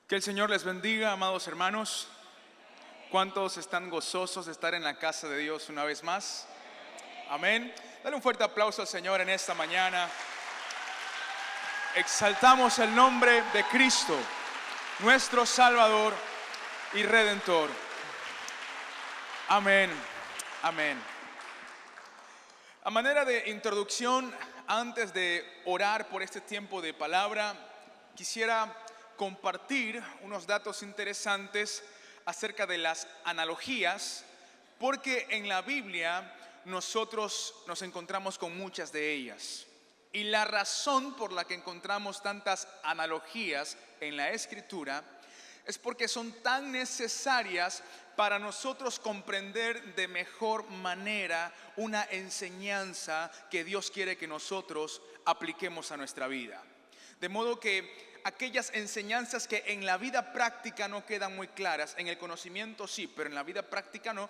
Que el Señor les bendiga, amados hermanos. ¿Cuántos están gozosos de estar en la casa de Dios una vez más? Amén. Dale un fuerte aplauso al Señor en esta mañana. Exaltamos el nombre de Cristo, nuestro Salvador y Redentor. Amén. Amén. A manera de introducción, antes de orar por este tiempo de palabra, quisiera compartir unos datos interesantes acerca de las analogías, porque en la Biblia nosotros nos encontramos con muchas de ellas. Y la razón por la que encontramos tantas analogías en la Escritura es porque son tan necesarias para nosotros comprender de mejor manera una enseñanza que Dios quiere que nosotros apliquemos a nuestra vida. De modo que aquellas enseñanzas que en la vida práctica no quedan muy claras, en el conocimiento sí, pero en la vida práctica no,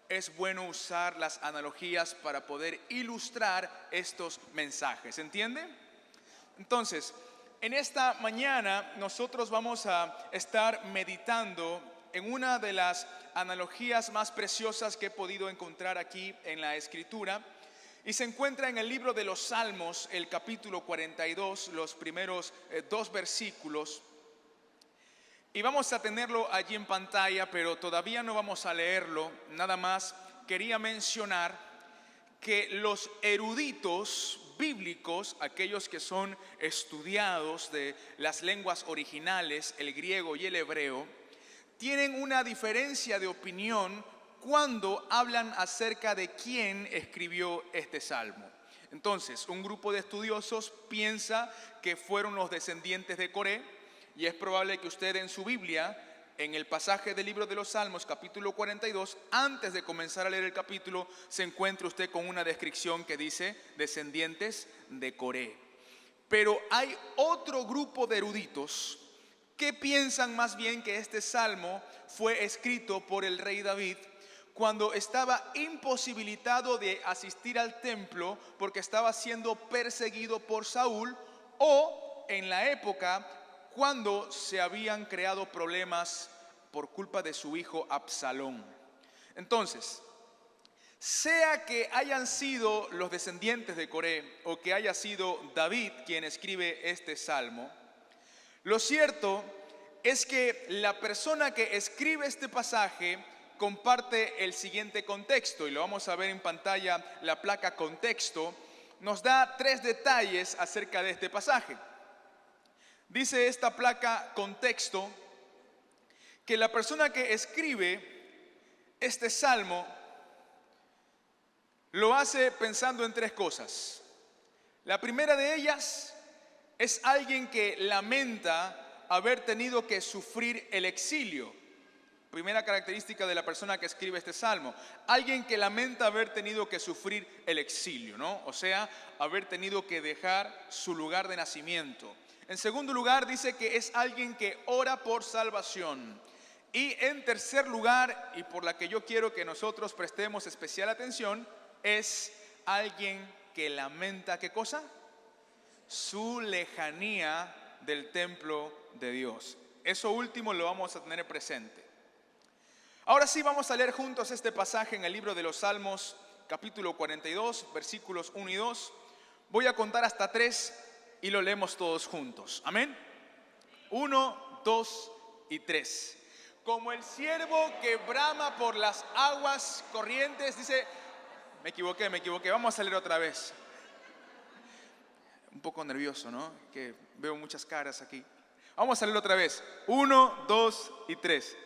es bueno usar las analogías para poder ilustrar estos mensajes. ¿Entiende? Entonces, en esta mañana nosotros vamos a estar meditando en una de las analogías más preciosas que he podido encontrar aquí en la Escritura. Y se encuentra en el libro de los Salmos, el capítulo 42, los primeros 2 versículos. Y vamos a tenerlo allí en pantalla, pero todavía no vamos a leerlo. Nada más quería mencionar que los eruditos bíblicos, aquellos que son estudiados de las lenguas originales, el griego y el hebreo, tienen una diferencia de opinión cuando hablan acerca de quién escribió este salmo. Entonces, un grupo de estudiosos piensa que fueron los descendientes de Coré, y es probable que usted en su Biblia, en el pasaje del libro de los Salmos, capítulo 42, antes de comenzar a leer el capítulo, se encuentre usted con una descripción que dice descendientes de Coré. Pero hay otro grupo de eruditos que piensan más bien que este salmo fue escrito por el rey David cuando estaba imposibilitado de asistir al templo porque estaba siendo perseguido por Saúl, o en la época cuando se habían creado problemas por culpa de su hijo Absalón. Entonces, sea que hayan sido los descendientes de Coré o que haya sido David quien escribe este salmo, lo cierto es que la persona que escribe este pasaje comparte el siguiente contexto, y lo vamos a ver en pantalla. La placa contexto nos da 3 detalles acerca de este pasaje. Dice esta placa contexto que la persona que escribe este salmo lo hace pensando en 3 cosas. La primera de ellas es alguien que lamenta haber tenido que sufrir el exilio. Primera característica de la persona que escribe este salmo: alguien que lamenta haber tenido que sufrir el exilio, ¿no? O sea, haber tenido que dejar su lugar de nacimiento. En segundo lugar, dice que es alguien que ora por salvación. Y en tercer lugar, y por la que yo quiero que nosotros prestemos especial atención, es alguien que lamenta, ¿qué cosa? Su lejanía del templo de Dios. Eso último lo vamos a tener presente. Ahora sí, vamos a leer juntos este pasaje en el libro de los Salmos, capítulo 42, versículos 1 y 2. Voy a contar hasta 3 y lo leemos todos juntos. Amén. 1, 2 y 3. Como el ciervo que brama por las aguas corrientes, dice, me equivoqué, vamos a leer otra vez. Un poco nervioso, ¿no? Que veo muchas caras aquí. Vamos a leer otra vez. 1, 2 y 3.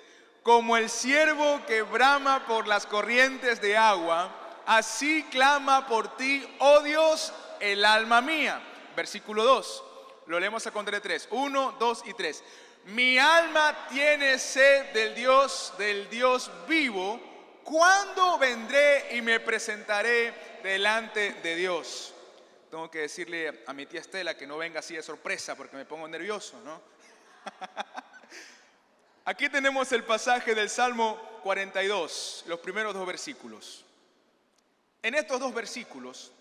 Como el ciervo que brama por las corrientes de agua, así clama por ti, oh Dios, el alma mía. Versículo 2. Lo leemos a contar de 3. 1, 2 y 3. Mi alma tiene sed del Dios vivo. ¿Cuándo vendré y me presentaré delante de Dios? Tengo que decirle a mi tía Estela que no venga así de sorpresa porque me pongo nervioso, ¿no? Aquí tenemos el pasaje del Salmo 42, los primeros 2 versículos. En estos 2 versículos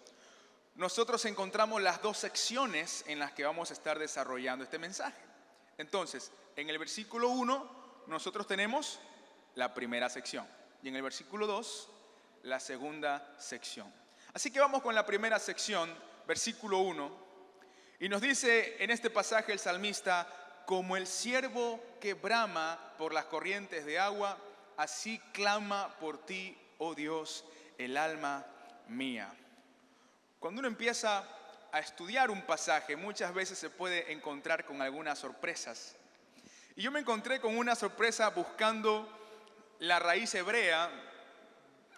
nosotros encontramos las 2 secciones en las que vamos a estar desarrollando este mensaje. Entonces, en el versículo 1 nosotros tenemos la primera sección y en el versículo 2 la segunda sección. Así que vamos con la primera sección, versículo 1, y nos dice en este pasaje el salmista: como el ciervo que brama por las corrientes de agua, así clama por ti, oh Dios, el alma mía. Cuando uno empieza a estudiar un pasaje, muchas veces se puede encontrar con algunas sorpresas. Y yo me encontré con una sorpresa buscando la raíz hebrea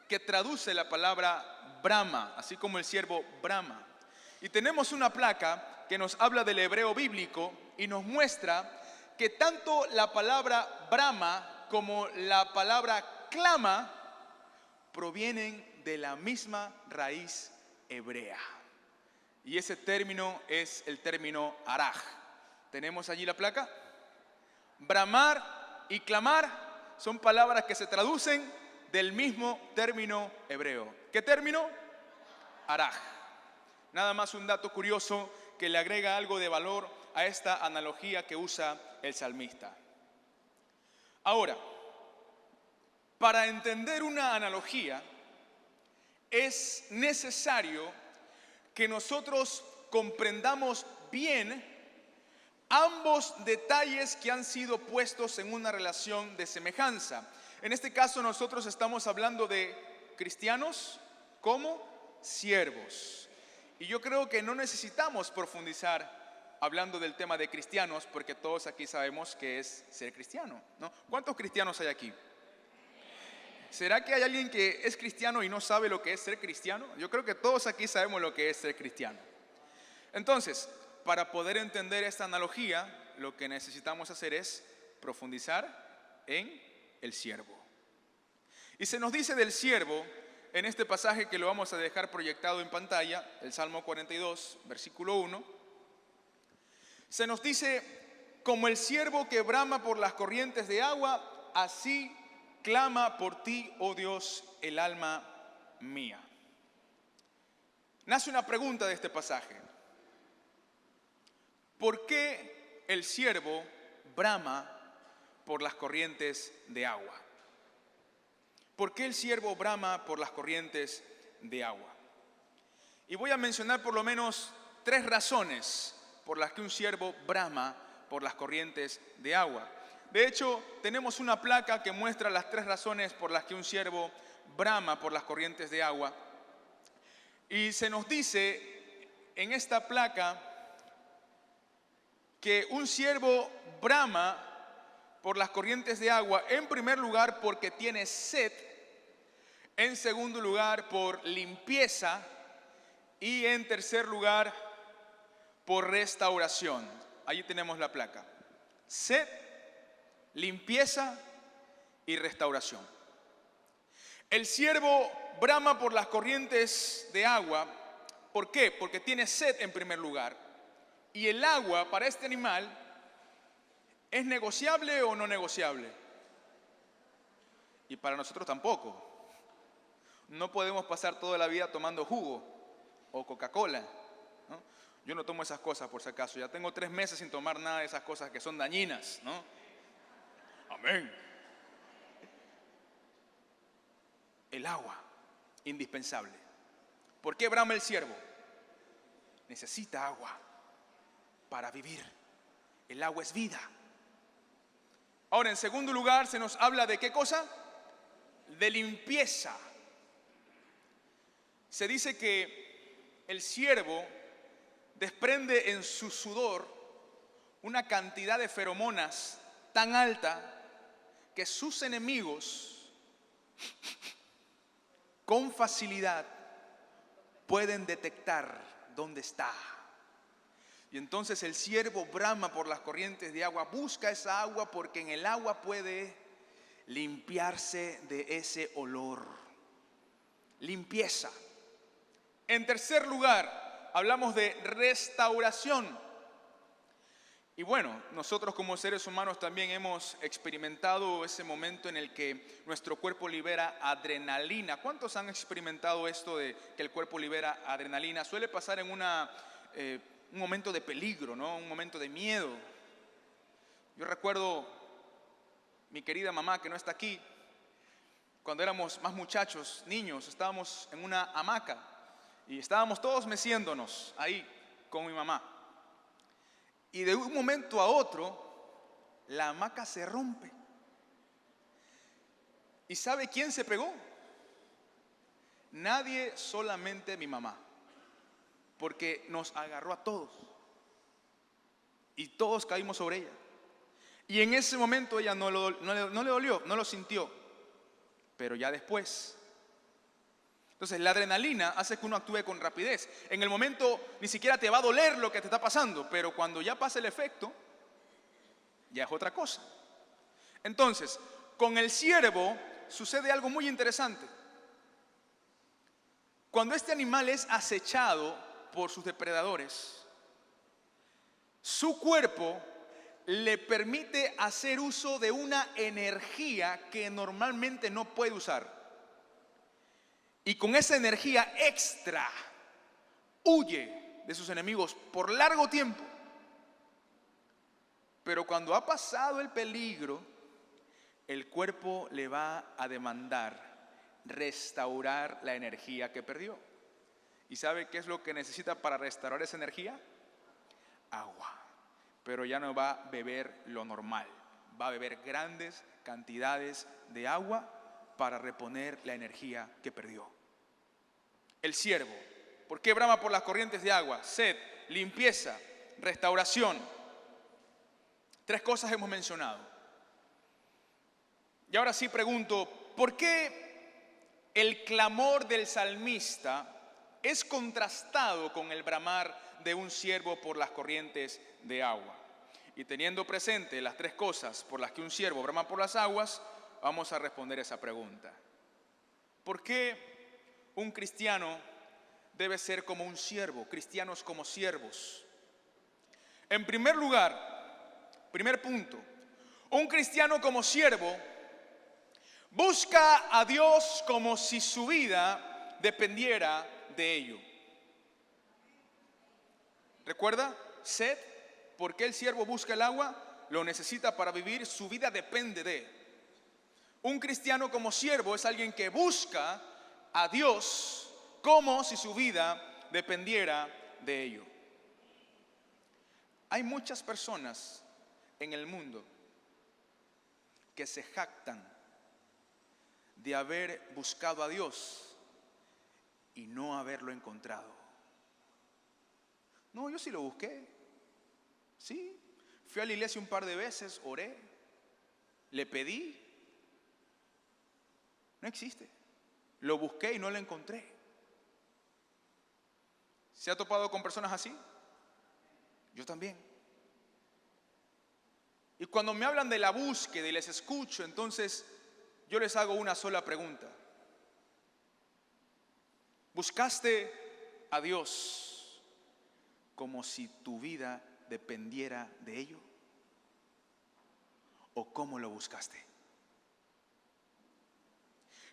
que traduce la palabra brama, así como el ciervo brama. Y tenemos una placa que nos habla del hebreo bíblico y nos muestra que tanto la palabra brama como la palabra clama provienen de la misma raíz hebrea. Y ese término es el término araj. ¿Tenemos allí la placa? Bramar y clamar son palabras que se traducen del mismo término hebreo. ¿Qué término? Araj. Nada más un dato curioso que le agrega algo de valor a esta analogía que usa el salmista. Ahora, para entender una analogía es necesario que nosotros comprendamos bien ambos detalles que han sido puestos en una relación de semejanza. En este caso nosotros estamos hablando de cristianos como siervos. Y yo creo que no necesitamos profundizar hablando del tema de cristianos, porque todos aquí sabemos qué es ser cristiano, ¿no? ¿Cuántos cristianos hay aquí? ¿Será que hay alguien que es cristiano y no sabe lo que es ser cristiano? Yo creo que todos aquí sabemos lo que es ser cristiano. Entonces, para poder entender esta analogía, lo que necesitamos hacer es profundizar en el siervo. Y se nos dice del siervo en este pasaje que lo vamos a dejar proyectado en pantalla, el Salmo 42, versículo 1. Se nos dice: como el siervo que brama por las corrientes de agua, así clama por ti, oh Dios, el alma mía. Nace una pregunta de este pasaje. ¿Por qué el siervo brama por las corrientes de agua? ¿Por qué el siervo brama por las corrientes de agua? Y voy a mencionar por lo menos 3 razones por las que un siervo brama por las corrientes de agua. De hecho, tenemos una placa que muestra las 3 razones por las que un siervo brama por las corrientes de agua. Y se nos dice en esta placa que un siervo brama por las corrientes de agua, en primer lugar porque tiene sed, en segundo lugar por limpieza y en tercer lugar por restauración. Allí tenemos la placa. Sed, limpieza y restauración. El siervo brama por las corrientes de agua. ¿Por qué? Porque tiene sed en primer lugar. Y el agua para este animal, ¿es negociable o no negociable? Y para nosotros tampoco. No podemos pasar toda la vida tomando jugo o Coca-Cola, ¿no? Yo no tomo esas cosas por si acaso. Ya tengo 3 meses sin tomar nada de esas cosas que son dañinas, ¿no? Amén. El agua, indispensable. ¿Por qué brama el siervo? Necesita agua para vivir. El agua es vida. Ahora, en segundo lugar, se nos habla de ¿qué cosa? De limpieza. Se dice que el siervo desprende en su sudor una cantidad de feromonas tan alta que sus enemigos con facilidad pueden detectar dónde está. Y entonces el siervo brama por las corrientes de agua, busca esa agua porque en el agua puede limpiarse de ese olor. Limpieza. En tercer lugar, hablamos de restauración. Y bueno, nosotros como seres humanos también hemos experimentado ese momento en el que nuestro cuerpo libera adrenalina. ¿Cuántos han experimentado esto de que el cuerpo libera adrenalina? Suele pasar en un momento de peligro, ¿no? Un momento de miedo. Yo recuerdo mi querida mamá que no está aquí. Cuando éramos más muchachos, niños, estábamos en una hamaca y estábamos todos meciéndonos ahí con mi mamá. Y de un momento a otro, la hamaca se rompe. ¿Y sabe quién se pegó? Nadie, solamente mi mamá. Porque nos agarró a todos. Y todos caímos sobre ella. Y en ese momento ella no le dolió, no lo sintió. Pero ya después. Entonces la adrenalina hace que uno actúe con rapidez. En el momento ni siquiera te va a doler lo que te está pasando, pero cuando ya pasa el efecto, ya es otra cosa. Entonces, con el ciervo sucede algo muy interesante. Cuando este animal es acechado por sus depredadores, su cuerpo le permite hacer uso de una energía que normalmente no puede usar. Y con esa energía extra huye de sus enemigos por largo tiempo. Pero cuando ha pasado el peligro, el cuerpo le va a demandar restaurar la energía que perdió. ¿Y sabe qué es lo que necesita para restaurar esa energía? Agua. Pero ya no va a beber lo normal. Va a beber grandes cantidades de agua para reponer la energía que perdió. El ciervo, ¿por qué brama por las corrientes de agua? Sed, limpieza, restauración. 3 cosas hemos mencionado. Y ahora sí pregunto, ¿por qué el clamor del salmista es contrastado con el bramar de un ciervo por las corrientes de agua? Y teniendo presente las 3 cosas por las que un ciervo brama por las aguas, vamos a responder esa pregunta. ¿Por qué un cristiano debe ser como un siervo? Cristianos como siervos. En primer lugar, primer punto, un cristiano como siervo busca a Dios como si su vida dependiera de ello. ¿Recuerda? Sed, ¿por qué el siervo busca el agua? Lo necesita para vivir, su vida depende de. Un cristiano como siervo es alguien que busca a Dios como si su vida dependiera de ello. Hay muchas personas en el mundo que se jactan de haber buscado a Dios y no haberlo encontrado. No, yo sí lo busqué. Sí, fui a la iglesia un par de veces, oré, le pedí. No existe. Lo busqué y no lo encontré. ¿Se ha topado con personas así? Yo también. Y cuando me hablan de la búsqueda y les escucho, entonces yo les hago una sola pregunta. ¿Buscaste a Dios como si tu vida dependiera de ello? ¿O cómo lo buscaste?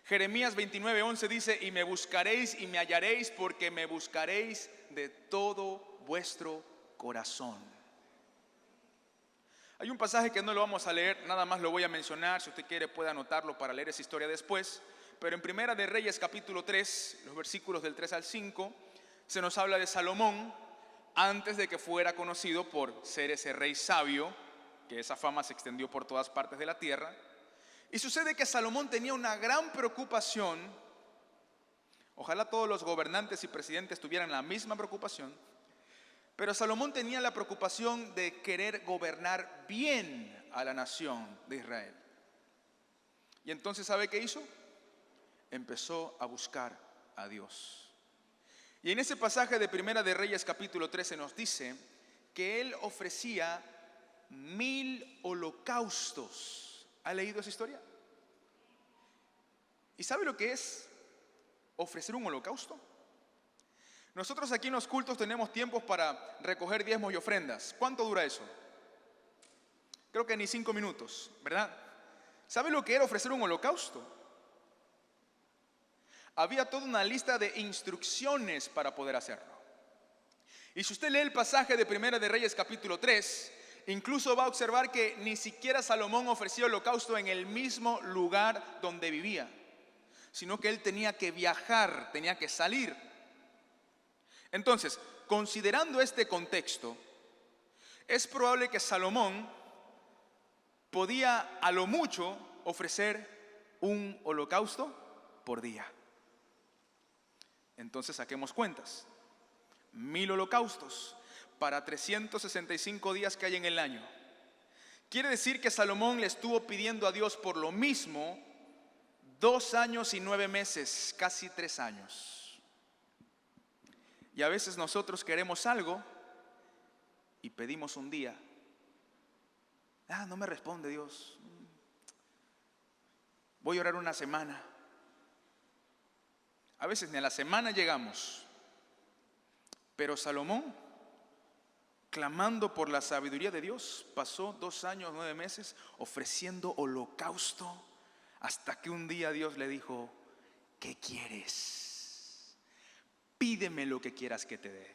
Jeremías 29:11 dice, y me buscaréis y me hallaréis porque me buscaréis de todo vuestro corazón. Hay un pasaje que no lo vamos a leer, nada más lo voy a mencionar, si usted quiere puede anotarlo para leer esa historia después, pero en Primera de Reyes capítulo 3, los versículos del 3 al 5, se nos habla de Salomón antes de que fuera conocido por ser ese rey sabio, que esa fama se extendió por todas partes de la tierra. Y sucede que Salomón tenía una gran preocupación. Ojalá todos los gobernantes y presidentes tuvieran la misma preocupación. Pero Salomón tenía la preocupación de querer gobernar bien a la nación de Israel. Y entonces, ¿sabe qué hizo? Empezó a buscar a Dios. Y en ese pasaje de Primera de Reyes capítulo 13 nos dice que él ofrecía 1000 holocaustos. ¿Ha leído esa historia? ¿Y sabe lo que es ofrecer un holocausto? Nosotros aquí en los cultos tenemos tiempos para recoger diezmos y ofrendas. ¿Cuánto dura eso? Creo que ni 5 minutos, ¿verdad? ¿Sabe lo que era ofrecer un holocausto? Había toda una lista de instrucciones para poder hacerlo. Y si usted lee el pasaje de Primera de Reyes capítulo 3, incluso va a observar que ni siquiera Salomón ofrecía holocausto en el mismo lugar donde vivía, sino que él tenía que viajar, tenía que salir. Entonces, considerando este contexto, es probable que Salomón podía a lo mucho ofrecer un holocausto por día. Entonces saquemos cuentas. 1000 holocaustos para 365 días que hay en el año. Quiere decir que Salomón le estuvo pidiendo a Dios por lo mismo 2 años y 9 meses, casi 3 años. Y a veces nosotros queremos algo y pedimos un día. No me responde Dios. Voy a orar una semana. A veces ni a la semana llegamos. Pero Salomón, clamando por la sabiduría de Dios, pasó 2 años, 9 meses ofreciendo holocausto, hasta que un día Dios le dijo: ¿qué quieres? Pídeme lo que quieras que te dé.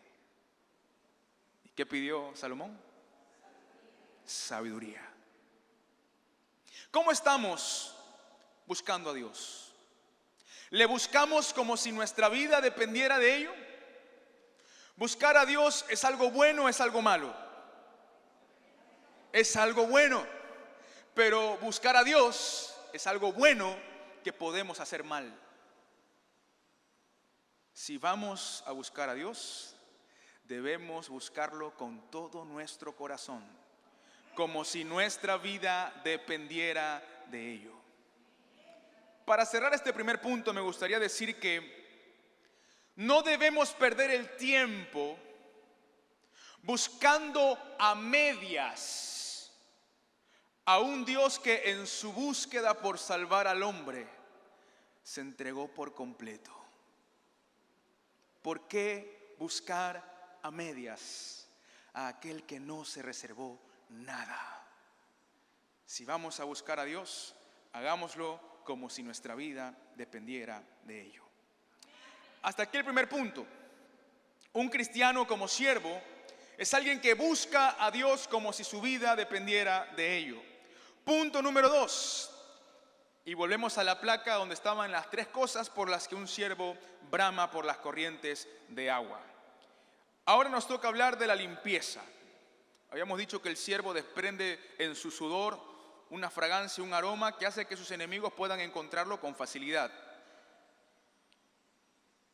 ¿Y qué pidió Salomón? Sabiduría. ¿Cómo estamos buscando a Dios? ¿Le buscamos como si nuestra vida dependiera de ello? ¿Buscar a Dios es algo bueno o es algo malo? Es algo bueno, pero buscar a Dios es algo bueno que podemos hacer mal. Si vamos a buscar a Dios, debemos buscarlo con todo nuestro corazón, como si nuestra vida dependiera de ello. Para cerrar este primer punto, me gustaría decir que no debemos perder el tiempo buscando a medias a un Dios que en su búsqueda por salvar al hombre se entregó por completo. ¿Por qué buscar a medias a aquel que no se reservó nada? Si vamos a buscar a Dios, hagámoslo como si nuestra vida dependiera de ello. Hasta aquí el primer punto. Un cristiano como siervo es alguien que busca a Dios como si su vida dependiera de ello. Punto número 2. Y volvemos a la placa donde estaban las 3 cosas por las que un siervo brama por las corrientes de agua. Ahora nos toca hablar de la limpieza. Habíamos dicho que el siervo desprende en su sudor una fragancia, un aroma que hace que sus enemigos puedan encontrarlo con facilidad.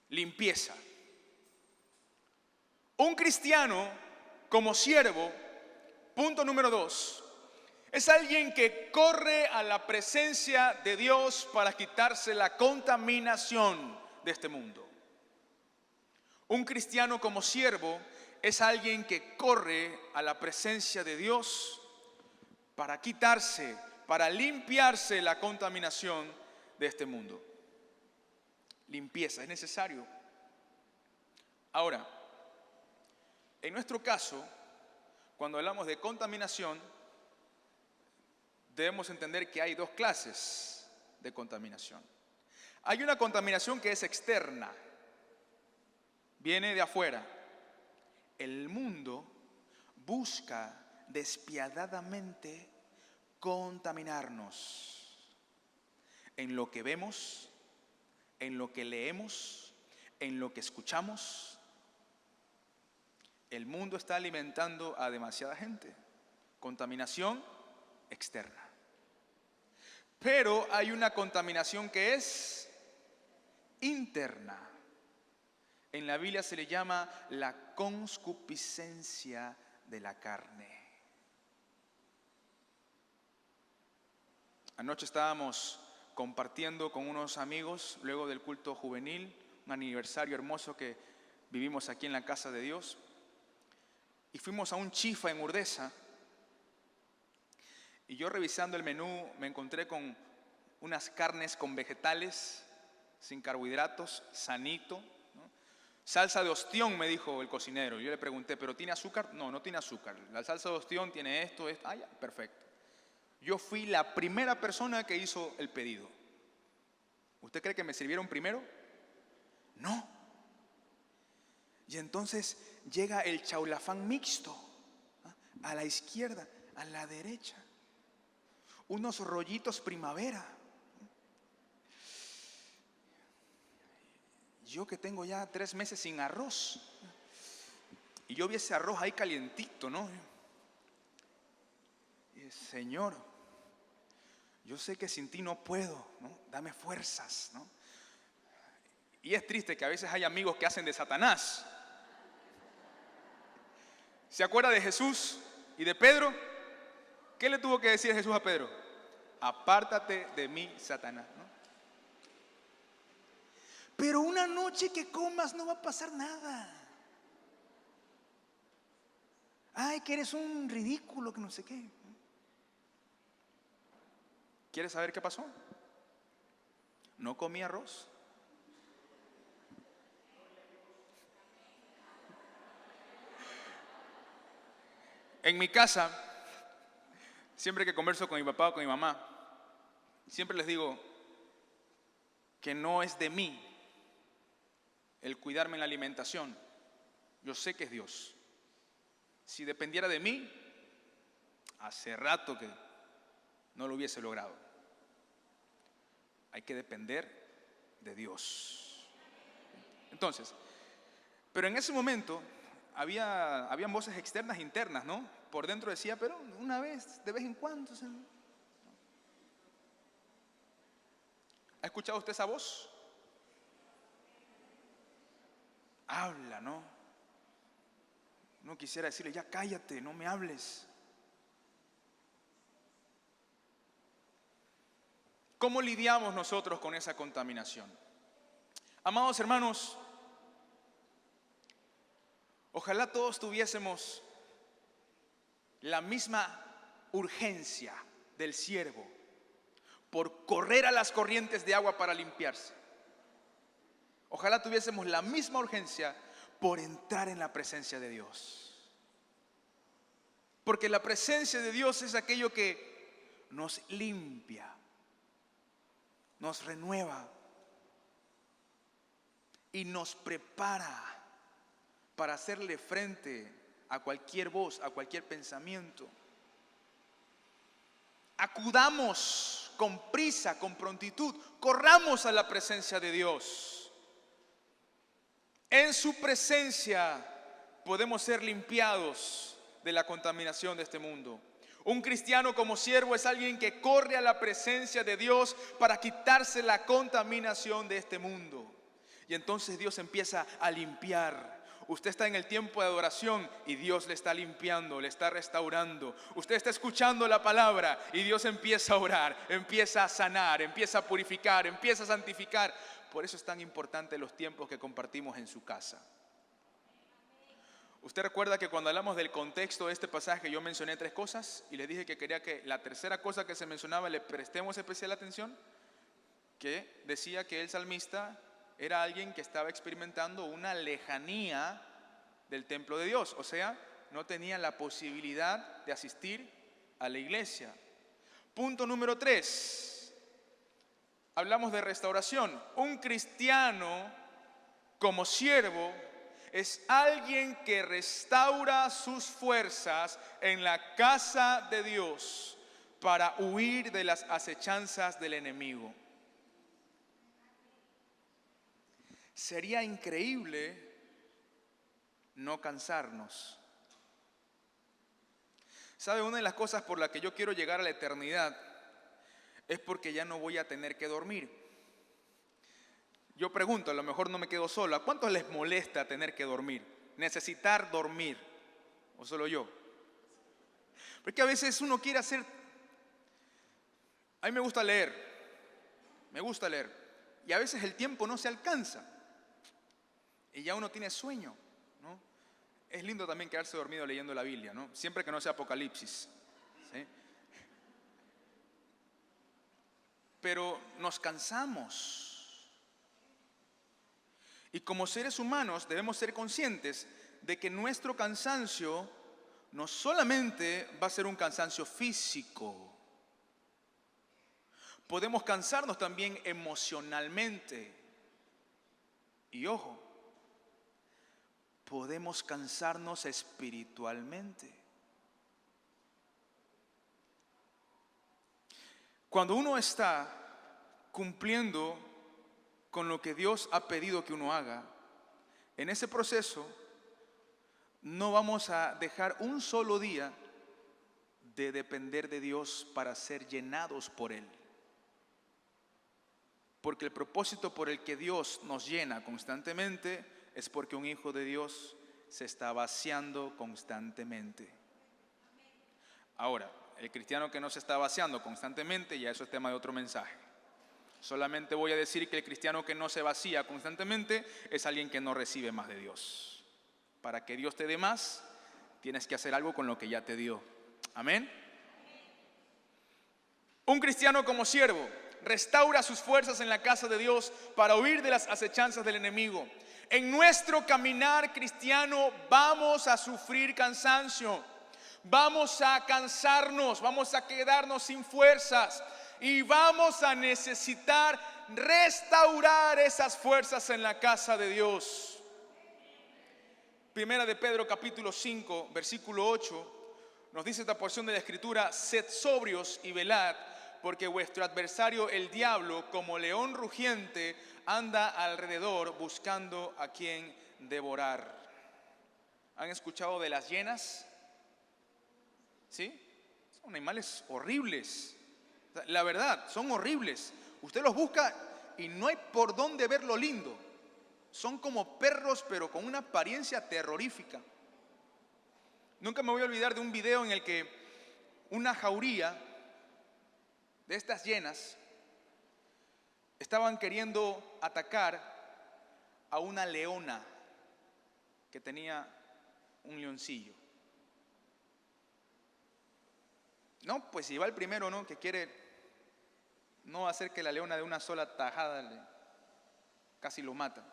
Limpieza. Un cristiano como siervo, punto número 2, es alguien que corre a la presencia de Dios para quitarse la contaminación de este mundo. Un cristiano como siervo es alguien que corre a la presencia de Dios para quitarse, para limpiarse la contaminación de este mundo. Limpieza, es necesario. Ahora, en nuestro caso, cuando hablamos de contaminación, debemos entender que hay 2 clases de contaminación. Hay una contaminación que es externa, viene de afuera. El mundo busca despiadadamente contaminarnos en lo que vemos, en lo que leemos, en lo que escuchamos. El mundo está alimentando a demasiada gente. Contaminación externa. Pero hay una contaminación que es interna. En la Biblia se le llama la concupiscencia de la carne. Anoche estábamos compartiendo con unos amigos, luego del culto juvenil, un aniversario hermoso que vivimos aquí en la casa de Dios. Y fuimos a un chifa en Urdesa. Y yo revisando el menú me encontré con unas carnes con vegetales, sin carbohidratos, sanito, ¿no? Salsa de ostión, me dijo el cocinero. Yo le pregunté, ¿pero tiene azúcar? No, no tiene azúcar. La salsa de ostión tiene esto, esto. Ya, perfecto. Yo fui la primera persona que hizo el pedido. ¿Usted cree que me sirvieron primero? No. Y entonces llega el chaulafán mixto. a la izquierda, a la derecha. Unos rollitos primavera. Yo que tengo ya 3 meses sin arroz. Y yo vi ese arroz ahí calientito, ¿no? Y Señor, yo sé que sin ti no puedo, ¿no? Dame fuerzas, ¿no? Y es triste que a veces hay amigos que hacen de Satanás. ¿Se acuerda de Jesús y de Pedro? ¿Qué le tuvo que decir Jesús a Pedro? Apártate de mí, Satanás, ¿no? Pero una noche que comas no va a pasar nada. Ay, que eres un ridículo, que no sé qué. ¿Quieres saber qué pasó? No comí arroz. En mi casa, siempre que converso con mi papá o con mi mamá, siempre les digo que no es de mí el cuidarme en la alimentación. Yo sé que es Dios. Si dependiera de mí, hace rato que no lo hubiese logrado. Hay que depender de Dios. Entonces, pero en ese momento habían voces externas e internas, ¿no? Por dentro decía, pero una vez, de vez en cuando. ¿Ha escuchado usted esa voz? Habla, ¿no? No quisiera decirle, ya cállate, no me hables. ¿Cómo lidiamos nosotros con esa contaminación? Amados hermanos, ojalá todos tuviésemos la misma urgencia del siervo por correr a las corrientes de agua para limpiarse. Ojalá tuviésemos la misma urgencia por entrar en la presencia de Dios. Porque la presencia de Dios es aquello que nos limpia, nos renueva y nos prepara para hacerle frente a cualquier voz, a cualquier pensamiento. Acudamos con prisa, con prontitud, corramos a la presencia de Dios. En su presencia podemos ser limpiados de la contaminación de este mundo. Un cristiano como siervo es alguien que corre a la presencia de Dios para quitarse la contaminación de este mundo. Y entonces Dios empieza a limpiar. Usted está en el tiempo de adoración y Dios le está limpiando, le está restaurando. Usted está escuchando la palabra y Dios empieza a orar, empieza a sanar, empieza a purificar, empieza a santificar. Por eso es tan importante los tiempos que compartimos en su casa. Usted recuerda que cuando hablamos del contexto de este pasaje yo mencioné 3 cosas y les dije que quería que la tercera cosa que se mencionaba le prestemos especial atención, que decía que el salmista era alguien que estaba experimentando una lejanía del templo de Dios, o sea, no tenía la posibilidad de asistir a la iglesia. Punto número 3, hablamos de restauración. Un cristiano como siervo es alguien que restaura sus fuerzas en la casa de Dios para huir de las acechanzas del enemigo. Sería increíble no cansarnos. ¿Sabe? Una de las cosas por las que yo quiero llegar a la eternidad es porque ya no voy a tener que dormir. Yo pregunto, a lo mejor no me quedo solo, ¿a cuántos les molesta tener que dormir? Necesitar dormir, ¿o solo yo? Porque a veces uno quiere hacer... A mí me gusta leer, y a veces el tiempo no se alcanza. Y ya uno tiene sueño, ¿no? Es lindo también quedarse dormido leyendo la Biblia, ¿no? Siempre que no sea Apocalipsis, ¿sí? Pero nos cansamos. Y como seres humanos debemos ser conscientes de que nuestro cansancio no solamente va a ser un cansancio físico. Podemos cansarnos también emocionalmente. Y ojo, podemos cansarnos espiritualmente. Cuando uno está cumpliendo con lo que Dios ha pedido que uno haga, en ese proceso no vamos a dejar un solo día de depender de Dios para ser llenados por Él. Porque el propósito por el que Dios nos llena constantemente es porque un hijo de Dios se está vaciando constantemente. Ahora, el cristiano que no se está vaciando constantemente, ya eso es tema de otro mensaje. Solamente voy a decir que el cristiano que no se vacía constantemente es alguien que no recibe más de Dios. Para que Dios te dé más, tienes que hacer algo con lo que ya te dio. Amén. Un cristiano como siervo restaura sus fuerzas en la casa de Dios para huir de las acechanzas del enemigo. En nuestro caminar cristiano vamos a sufrir cansancio, vamos a cansarnos, vamos a quedarnos sin fuerzas y vamos a necesitar restaurar esas fuerzas en la casa de Dios. Primera de Pedro capítulo 5 versículo 8 nos dice esta porción de la escritura: sed sobrios y velad, porque vuestro adversario el diablo, como león rugiente, anda alrededor buscando a quien devorar. ¿Han escuchado de las hienas? ¿Sí? Son animales horribles. La verdad, son horribles. Usted los busca y no hay por dónde ver lo lindo. Son como perros, pero con una apariencia terrorífica. Nunca me voy a olvidar de un video en el que una jauría de estas hienas estaban queriendo atacar a una leona que tenía un leoncillo. No, pues si va el primero, ¿no?, que quiere no hacer que la leona de una sola tajada casi lo mata.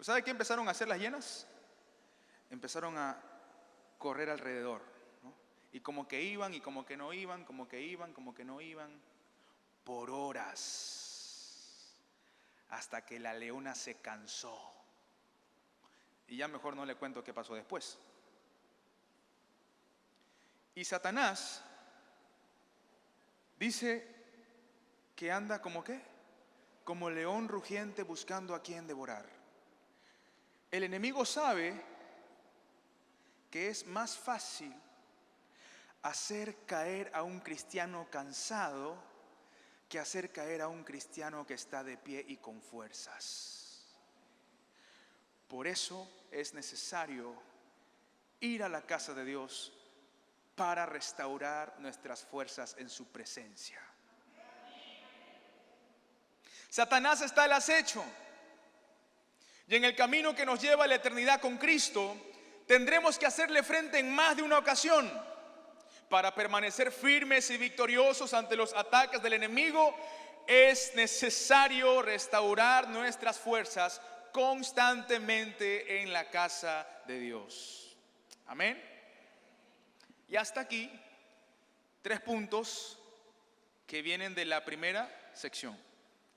¿Sabe qué empezaron a hacer las hienas? Empezaron a correr alrededor, ¿no? Y como que iban y como que no iban, como que iban, como que no iban, por horas, hasta que la leona se cansó. Y ya mejor no le cuento qué pasó después. Y Satanás dice que anda como ¿qué? Como león rugiente buscando a quien devorar. El enemigo sabe que es más fácil hacer caer a un cristiano cansado que hacer caer a un cristiano que está de pie y con fuerzas. Por eso es necesario ir a la casa de Dios para restaurar nuestras fuerzas en su presencia. Satanás está al acecho, y en el camino que nos lleva a la eternidad con Cristo tendremos que hacerle frente en más de una ocasión. Para permanecer firmes y victoriosos ante los ataques del enemigo es necesario restaurar nuestras fuerzas constantemente en la casa de Dios. Amén. Y hasta aquí 3 puntos que vienen de la primera sección.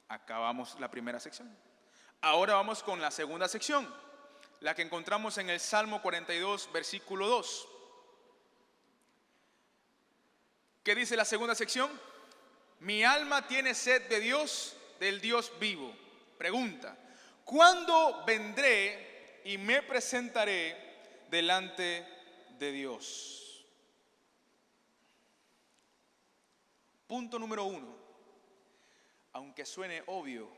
Acabamos la primera sección. Ahora vamos con la segunda sección, la que encontramos en el Salmo 42, versículo 2. ¿Qué dice la segunda sección? Mi alma tiene sed de Dios, del Dios vivo. Pregunta: ¿cuándo vendré y me presentaré delante de Dios? Punto número 1. Aunque suene obvio,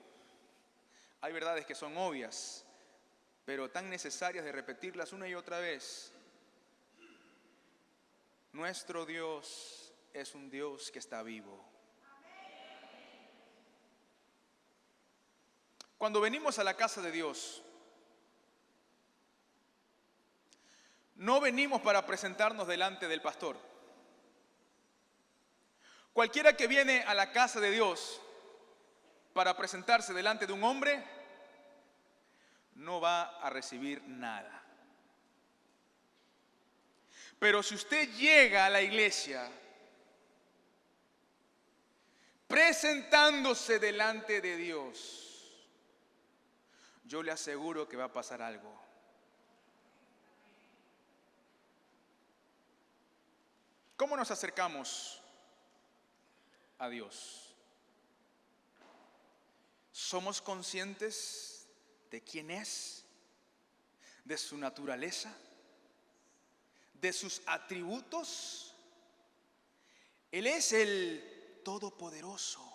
hay verdades que son obvias, pero tan necesarias de repetirlas una y otra vez. Nuestro Dios es un Dios que está vivo. Cuando venimos a la casa de Dios, no venimos para presentarnos delante del pastor. Cualquiera que viene a la casa de Dios para presentarse delante de un hombre, no va a recibir nada. Pero si usted llega a la iglesia presentándose delante de Dios, yo le aseguro que va a pasar algo. ¿Cómo nos acercamos a Dios? ¿Somos conscientes de quién es, de su naturaleza, de sus atributos? Él es el Todopoderoso.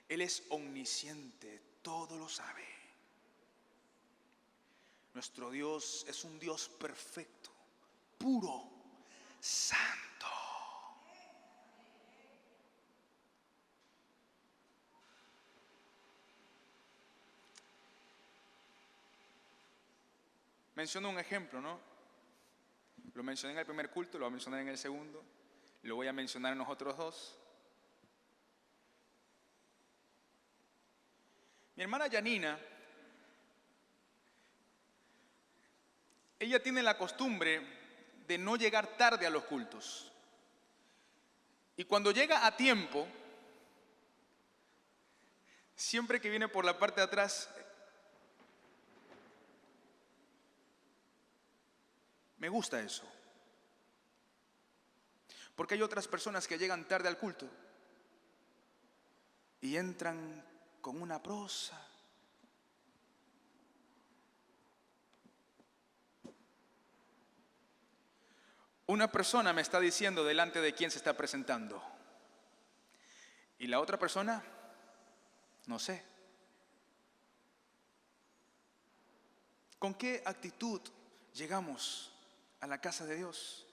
Él es omnisciente, todo lo sabe. Nuestro Dios es un Dios perfecto, puro, santo. Menciono un ejemplo, ¿no? Lo mencioné en el primer culto, lo voy a mencionar en el segundo, lo voy a mencionar en los otros dos. Mi hermana Janina, ella tiene la costumbre de no llegar tarde a los cultos. Y cuando llega a tiempo, siempre que viene por la parte de atrás, me gusta eso. Porque hay otras personas que llegan tarde al culto y entran con una prosa. Una persona me está diciendo delante de quién se está presentando. Y la otra persona, no sé. ¿Con qué actitud llegamos a la casa de Dios?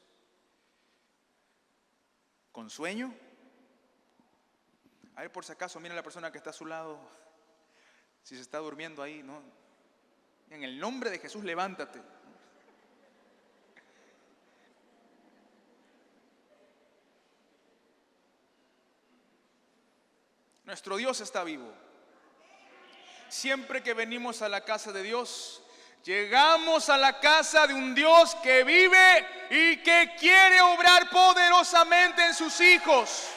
¿Con sueño? A ver, por si acaso, mira a la persona que está a su lado, si se está durmiendo ahí, ¿no? En el nombre de Jesús, levántate. Nuestro Dios está vivo. Siempre que venimos a la casa de Dios, llegamos a la casa de un Dios que vive y que quiere obrar poderosamente en sus hijos.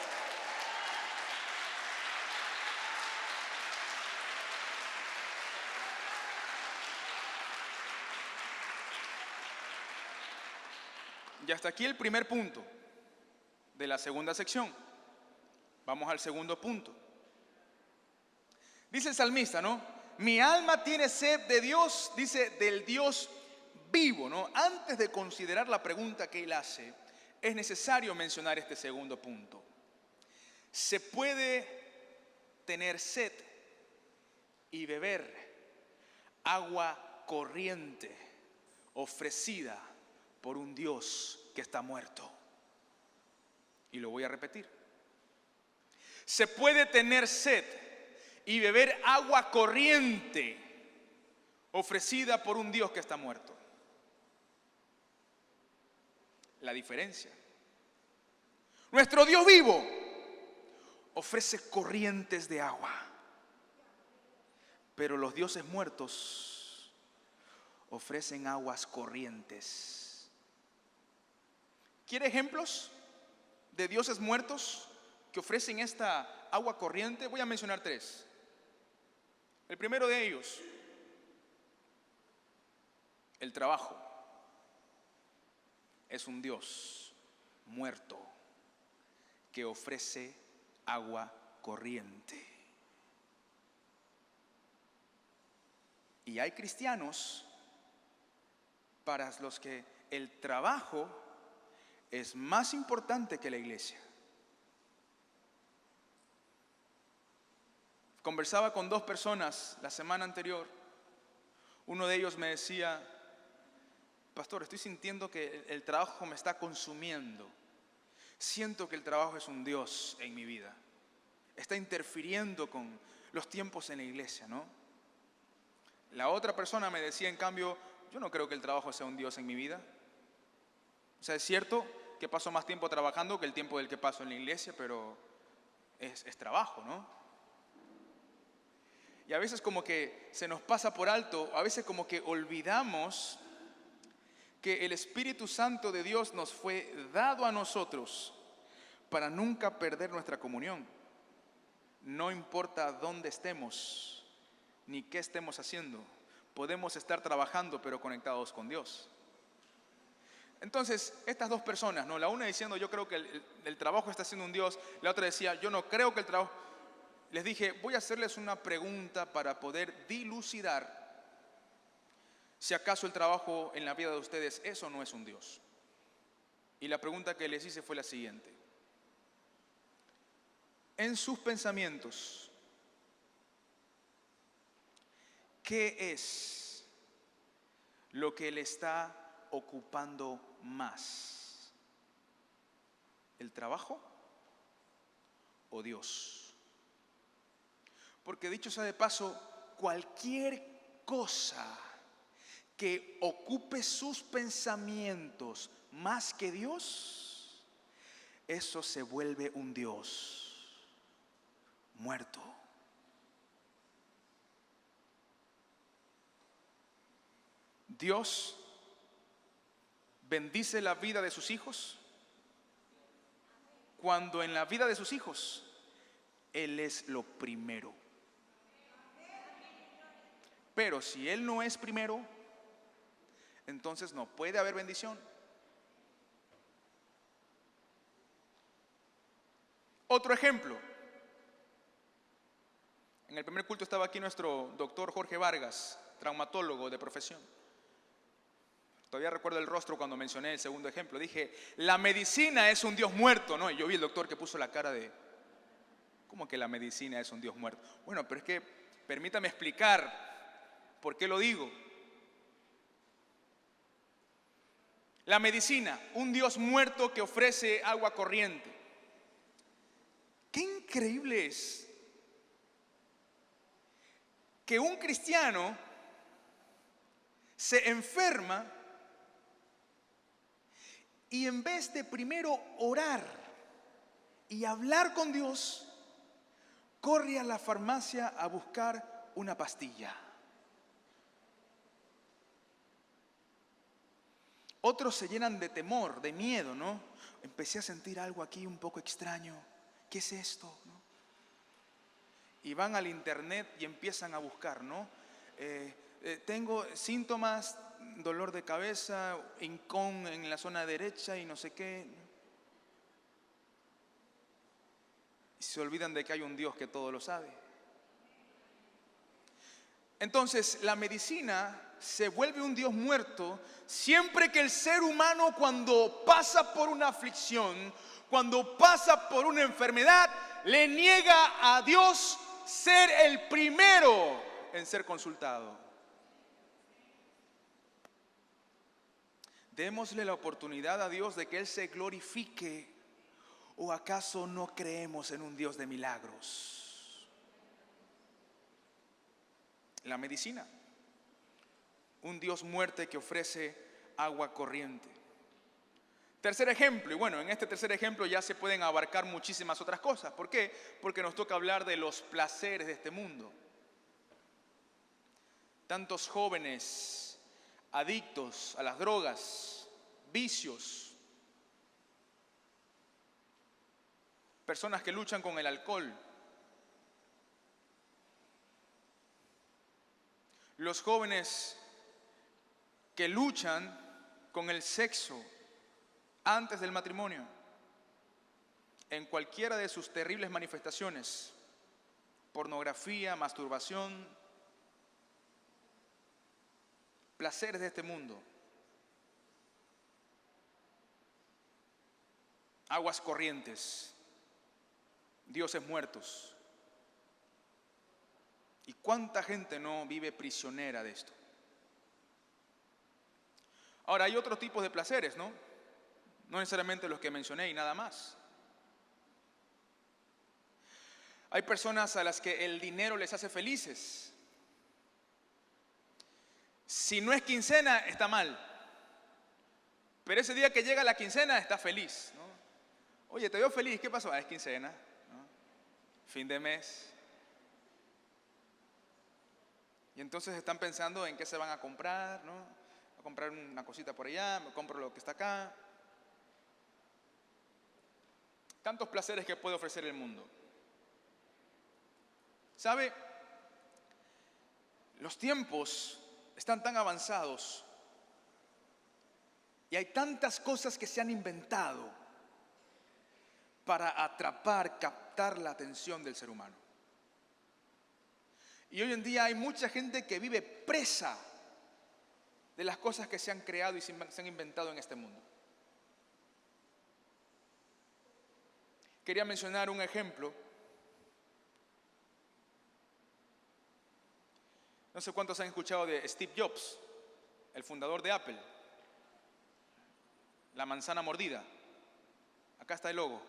Y hasta aquí el primer punto de la segunda sección. Vamos al segundo punto. Dice el salmista, ¿no? Mi alma tiene sed de Dios, dice, del Dios vivo, ¿no? Antes de considerar la pregunta que él hace, es necesario mencionar este segundo punto. Se puede tener sed y beber agua corriente ofrecida por un Dios que está muerto. Y lo voy a repetir. Se puede tener sed y beber agua corriente ofrecida por un Dios que está muerto. La diferencia. Nuestro Dios vivo ofrece corrientes de agua, pero los dioses muertos ofrecen aguas corrientes. ¿Quiere ejemplos de dioses muertos que ofrecen esta agua corriente? Voy a mencionar 3. El primero de ellos, el trabajo. Es un Dios muerto que ofrece agua corriente. Y hay cristianos para los que el trabajo es más importante que la iglesia. Conversaba con 2 personas la semana anterior. Uno de ellos me decía: pastor, estoy sintiendo que el trabajo me está consumiendo. Siento que el trabajo es un Dios en mi vida. Está interfiriendo con los tiempos en la iglesia, ¿no? La otra persona me decía, en cambio, yo no creo que el trabajo sea un Dios en mi vida. O sea, es cierto que paso más tiempo trabajando que el tiempo del que paso en la iglesia, pero es trabajo, ¿no? Y a veces como que se nos pasa por alto, a veces como que olvidamos que el Espíritu Santo de Dios nos fue dado a nosotros para nunca perder nuestra comunión. No importa dónde estemos, ni qué estemos haciendo, podemos estar trabajando pero conectados con Dios. Entonces, estas dos personas, ¿no? La una diciendo, yo creo que el trabajo está haciendo un Dios. La otra decía, yo no creo que el trabajo... Les dije, voy a hacerles una pregunta para poder dilucidar si acaso el trabajo en la vida de ustedes es o no es un Dios. Y la pregunta que les hice fue la siguiente. En sus pensamientos, ¿qué es lo que le está ocupando más? ¿El trabajo o Dios? Porque dicho sea de paso, cualquier cosa que ocupe sus pensamientos más que Dios, eso se vuelve un Dios muerto. Dios bendice la vida de sus hijos cuando en la vida de sus hijos Él es lo primero. Pero si Él no es primero, entonces no puede haber bendición. Otro ejemplo. En el primer culto estaba aquí nuestro doctor Jorge Vargas, traumatólogo de profesión. Todavía recuerdo el rostro cuando mencioné el segundo ejemplo. Dije, la medicina es un Dios muerto, ¿no? Y yo vi el doctor que puso la cara de, ¿cómo que la medicina es un Dios muerto? Bueno, pero es que permítame explicar por qué lo digo. La medicina, un Dios muerto que ofrece agua corriente. Qué increíble es que un cristiano se enferma y en vez de primero orar y hablar con Dios, corre a la farmacia a buscar una pastilla. Otros se llenan de temor, de miedo, ¿no? Empecé a sentir algo aquí un poco extraño. ¿Qué es esto? ¿No? Y van al internet y empiezan a buscar, ¿no? Tengo síntomas, dolor de cabeza, hincón en la zona derecha y no sé qué. Y se olvidan de que hay un Dios que todo lo sabe. Entonces, la medicina se vuelve un Dios muerto siempre que el ser humano, cuando pasa por una aflicción, cuando pasa por una enfermedad, le niega a Dios ser el primero en ser consultado. Démosle la oportunidad a Dios de que Él se glorifique. ¿O acaso no creemos en un Dios de milagros? La medicina, un Dios muerto que ofrece agua corriente. Tercer ejemplo, y bueno, en este tercer ejemplo ya se pueden abarcar muchísimas otras cosas. ¿Por qué? Porque nos toca hablar de los placeres de este mundo. Tantos jóvenes adictos a las drogas, vicios, personas que luchan con el alcohol, los jóvenes que luchan con el sexo antes del matrimonio, en cualquiera de sus terribles manifestaciones, pornografía, masturbación, placeres de este mundo, aguas corrientes, dioses muertos. ¿Y cuánta gente no vive prisionera de esto? Ahora, hay otros tipos de placeres, ¿no? No necesariamente los que mencioné y nada más. Hay personas a las que el dinero les hace felices. Si no es quincena, está mal. Pero ese día que llega la quincena, está feliz, ¿no? Oye, te veo feliz, ¿qué pasó? Es quincena, ¿no? Fin de mes. Y entonces están pensando en qué se van a comprar, ¿no? A comprar una cosita por allá, me compro lo que está acá. Tantos placeres que puede ofrecer el mundo. ¿Sabe? Los tiempos están tan avanzados Y hay tantas cosas que se han inventado para atrapar, captar la atención del ser humano. Y hoy en día hay mucha gente que vive presa de las cosas que se han creado y se han inventado en este mundo. Quería mencionar un ejemplo. No sé cuántos han escuchado de Steve Jobs, el fundador de Apple. La manzana mordida. Acá está el logo.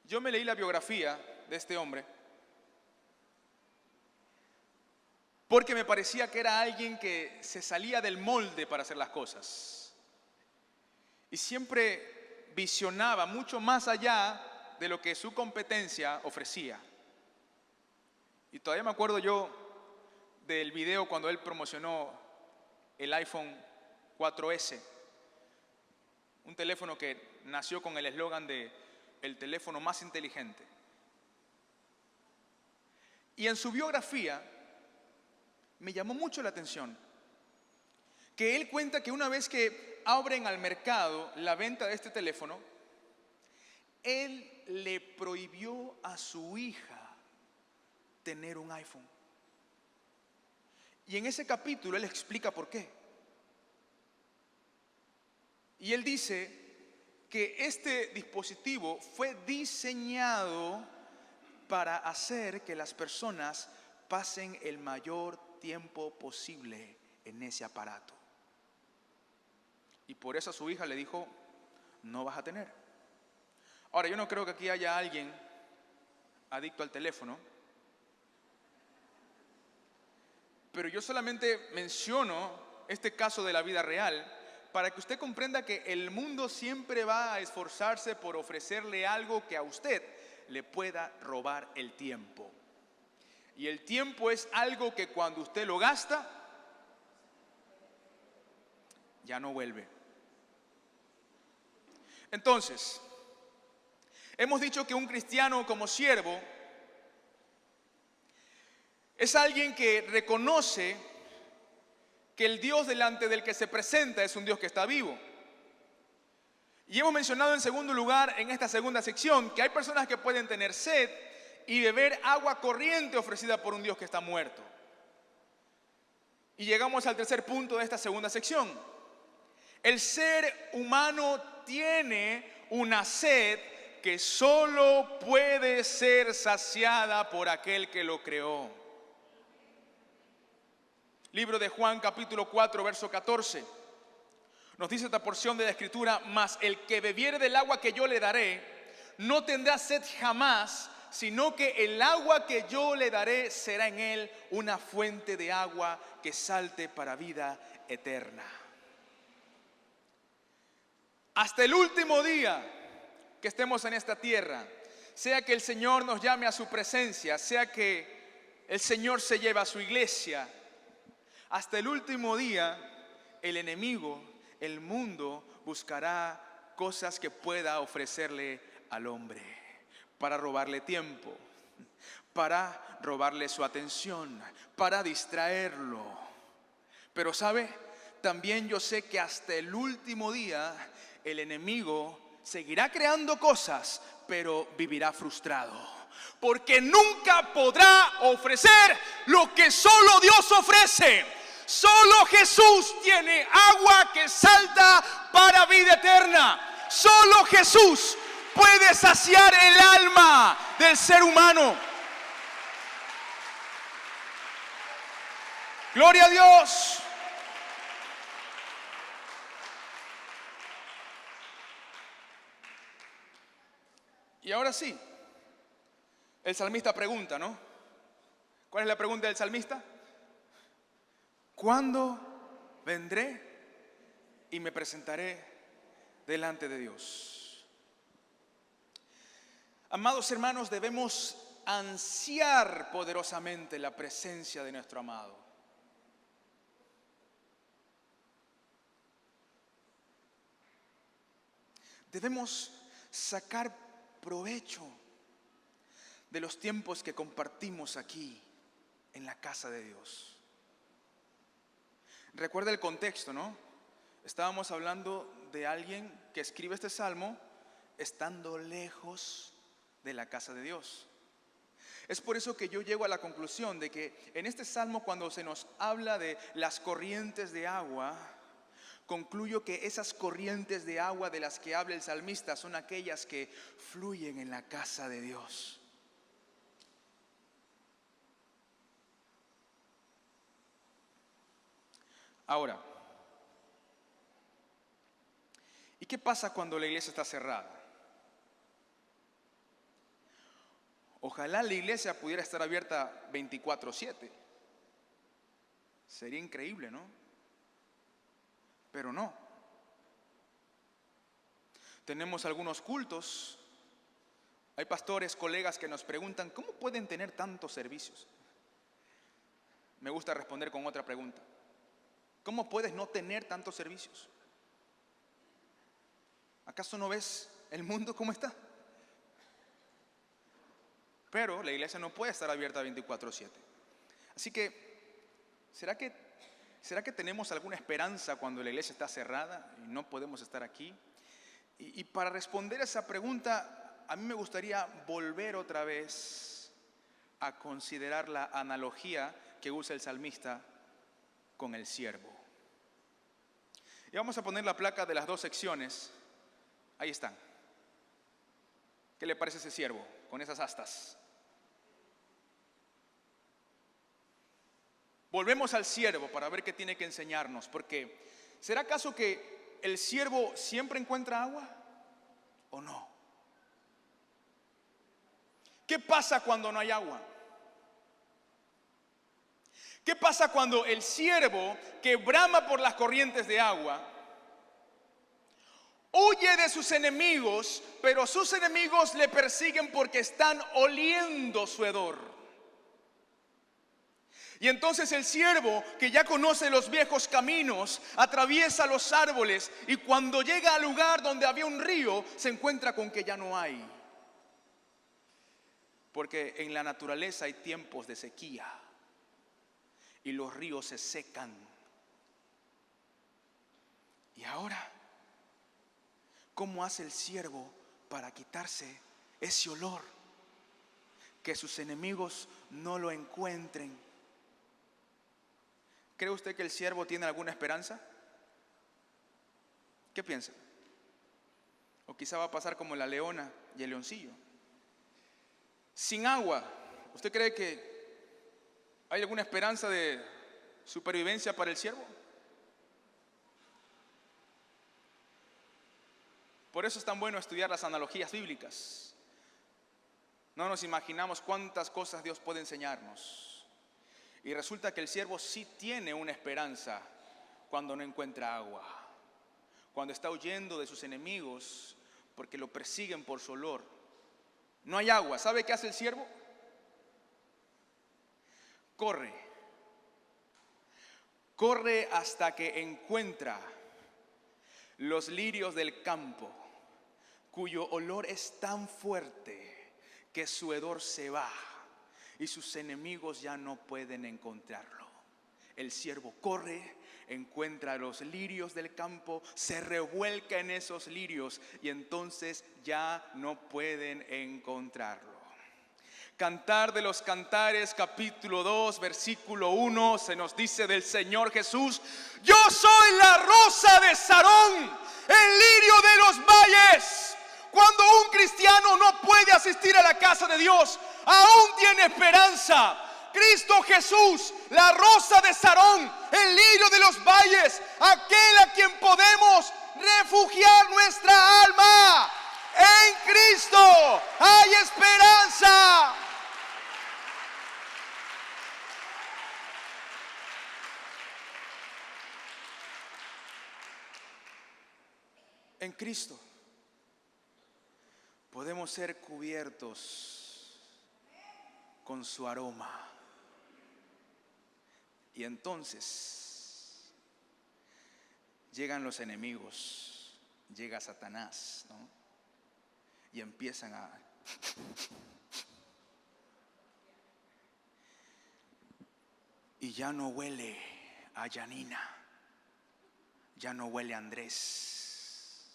Yo me leí la biografía de este hombre porque me parecía que era alguien que se salía del molde para hacer las cosas. Y siempre visionaba mucho más allá de lo que su competencia ofrecía. Y todavía me acuerdo yo del video cuando él promocionó el iPhone 4S, un teléfono que nació con el eslogan de el teléfono más inteligente. Y en su biografía me llamó mucho la atención que él cuenta que una vez que abren al mercado la venta de este teléfono, él le prohibió a su hija tener un iPhone. Y en ese capítulo él explica por qué. Y él dice que este dispositivo fue diseñado para hacer que las personas pasen el mayor tiempo posible en ese aparato. Y por eso a su hija le dijo, no vas a tener. Ahora, yo no creo que aquí haya alguien adicto al teléfono, pero yo solamente menciono este caso de la vida real para que usted comprenda que el mundo siempre va a esforzarse por ofrecerle algo que a usted le pueda robar el tiempo. Y el tiempo es algo que cuando usted lo gasta, ya no vuelve. Entonces, hemos dicho que un cristiano como siervo es alguien que reconoce que el Dios delante del que se presenta es un Dios que está vivo. Y hemos mencionado en segundo lugar, en esta segunda sección, que hay personas que pueden tener sed y beber agua corriente ofrecida por un Dios que está muerto. Y llegamos al tercer punto de esta segunda sección. El ser humano tiene una sed que solo puede ser saciada por aquel que lo creó. Libro de Juan, capítulo 4, verso 14. Nos dice esta porción de la Escritura: mas el que bebiere del agua que yo le daré, no tendrá sed jamás, sino que el agua que yo le daré será en él una fuente de agua que salte para vida eterna. Hasta el último día que estemos en esta tierra, sea que el Señor nos llame a su presencia, sea que el Señor se lleve a su iglesia, hasta el último día el enemigo, el mundo, buscará cosas que pueda ofrecerle al hombre para robarle tiempo, para robarle su atención, para distraerlo. Pero ¿sabe? También yo sé que hasta el último día el enemigo seguirá creando cosas, pero vivirá frustrado, porque nunca podrá ofrecer lo que solo Dios ofrece. Solo Jesús tiene agua que salta para vida eterna. Solo Jesús puede saciar el alma del ser humano. Gloria a Dios. Y ahora sí, el salmista pregunta, ¿no? ¿Cuál es la pregunta del salmista? ¿Cuándo vendré y me presentaré delante de Dios? Amados hermanos, debemos ansiar poderosamente la presencia de nuestro amado. Debemos sacar provecho de los tiempos que compartimos aquí en la casa de Dios. Recuerda el contexto, ¿no? Estábamos hablando de alguien que escribe este salmo estando lejos de la casa de Dios. Es por eso que yo llego a la conclusión de que en este salmo, cuando se nos habla de las corrientes de agua, concluyo que esas corrientes de agua de las que habla el salmista son aquellas que fluyen en la casa de Dios. Ahora, ¿y qué pasa cuando la iglesia está cerrada? Ojalá la iglesia pudiera estar abierta 24/7. Sería increíble, ¿no? Pero no. Tenemos algunos cultos. Hay pastores, colegas que nos preguntan, ¿cómo pueden tener tantos servicios? Me gusta responder con otra pregunta. ¿Cómo puedes no tener tantos servicios? ¿Acaso no ves el mundo cómo está? Pero la iglesia no puede estar abierta 24/7. Así que, ¿será que tenemos alguna esperanza cuando la iglesia está cerrada y no podemos estar aquí? Y para responder a esa pregunta, a mí me gustaría volver otra vez a considerar la analogía que usa el salmista con el siervo. Y vamos a poner la placa de las dos secciones. Ahí están. ¿Qué le parece ese siervo con esas astas? Volvemos al siervo para ver qué tiene que enseñarnos, porque ¿será acaso que el siervo siempre encuentra agua o no? ¿Qué pasa cuando no hay agua? ¿Qué pasa cuando el siervo que brama por las corrientes de agua huye de sus enemigos, pero sus enemigos le persiguen porque están oliendo su hedor? Y entonces el siervo, que ya conoce los viejos caminos, atraviesa los árboles y cuando llega al lugar donde había un río, se encuentra con que ya no hay. Porque en la naturaleza hay tiempos de sequía y los ríos se secan. Y ahora, ¿cómo hace el siervo para quitarse ese olor? Que sus enemigos no lo encuentren. ¿Cree usted que el siervo tiene alguna esperanza? ¿Qué piensa? O quizá va a pasar como la leona y el leoncillo. Sin agua, ¿usted cree que hay alguna esperanza de supervivencia para el siervo? Por eso es tan bueno estudiar las analogías bíblicas. No nos imaginamos cuántas cosas Dios puede enseñarnos. Y resulta que el siervo sí tiene una esperanza cuando no encuentra agua, cuando está huyendo de sus enemigos porque lo persiguen por su olor. No hay agua. ¿Sabe qué hace el siervo? Corre hasta que encuentra los lirios del campo, cuyo olor es tan fuerte que su hedor se va y sus enemigos ya no pueden encontrarlo. El siervo corre, encuentra los lirios del campo, se revuelca en esos lirios y entonces ya no pueden encontrarlo. Cantar de los Cantares, capítulo 2, versículo 1, se nos dice del Señor Jesús: yo soy la rosa de Sarón, el lirio de los valles. Cuando un cristiano no puede asistir a la casa de Dios, aún tiene esperanza. Cristo Jesús, la rosa de Sarón, el lirio de los valles, aquel a quien podemos refugiar nuestra alma. En Cristo hay esperanza. En Cristo podemos ser cubiertos con su aroma. Y entonces llegan los enemigos, llega Satanás, ¿no? Y empiezan a... Y ya no huele a Yanina, ya no huele a Andrés.